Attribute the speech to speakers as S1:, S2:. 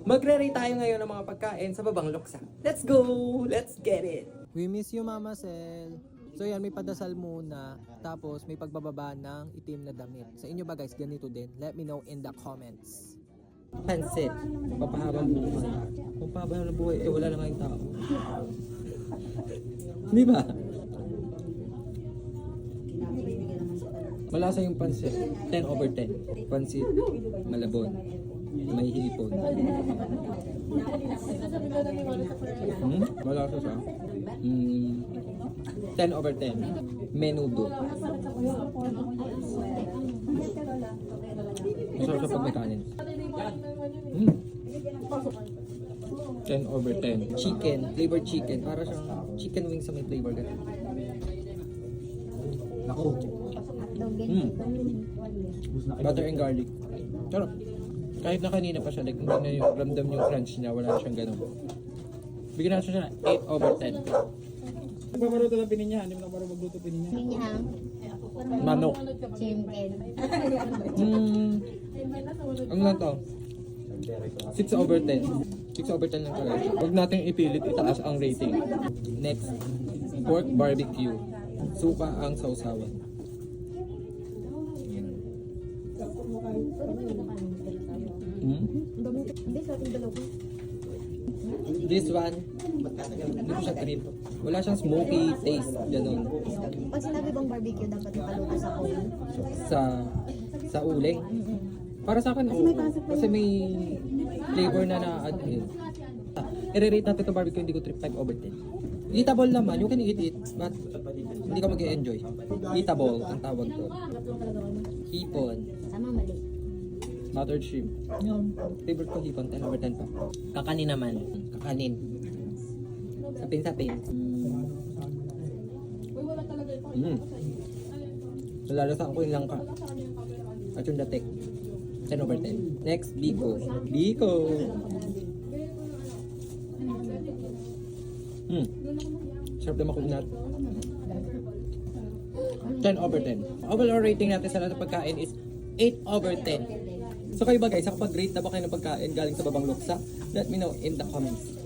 S1: Magre-rate tayo ngayon ng mga pagkain sa Babang Luksa. Let's go! Let's get it!
S2: We miss you, Mama Sel. So yan, may padasal muna. Tapos may pagbababa ng itim na damit. Sa inyo ba guys, ganito din? Let me know in the comments.
S1: Pansit. Papahabang buhay. Papahabang na buhay. Eh, wala na ngayong tao. Di ba? Malasa yung pansit. 10 over 10. Pansit. Malabon. May hipon. Malasa siya. 10 over 10. Menudo. Masarap siya pag may kanin. 10 over 10. Chicken. Flavored chicken. Para siyang chicken wings sa may flavor. Ako. Butter and garlic. Sarap. Kahit na kanina pa siya, like, hindi na yung ramdam yung crunch niya, wala na siyang ganun. Bigyan natin siya 8 over 10.
S3: Nagpaparuto lang pininyahan, hindi mo nakaparuto magluto pininyahan.
S4: Pinyang,
S1: Manok.
S4: chicken.
S1: Ano lang to? 6 over 10. 6 over 10 lang talaga. Huwag natin ipilit itaas ang rating. Next, pork barbecue. Suka ang sausawan. This one, hindi ko siya trip. Wala siyang smoky taste, ganun.
S4: Pag sinabi bang barbecue, dapat nakaluto sa coal?
S1: Sa uling. Para sa akin, oo. Kasi may flavor na na-add in. I-rate natin ito barbecue, hindi ko trip 5 over 10. Eatable naman, you can eat it, but hindi ka mag-enjoy. Eatable, ang tawag to. Hipon.
S4: Tama, mali.
S1: Buttered shrimp. Yung favorite ko hipon, 10 over 10 pa. Kakanin naman. Kakanin. Sapin-sapin. Nalalasaan ko yung langka. At yung datek. 10 over 10. Next, biko. Biko! Sarap na makugnat. 10 over 10. Overall rating natin sa lahat ng pagkain is 8 over 10. So kayo ba guys, nakapag-rate na ba kayo ng pagkain galing sa Babang Luksa? Let me know in the comments.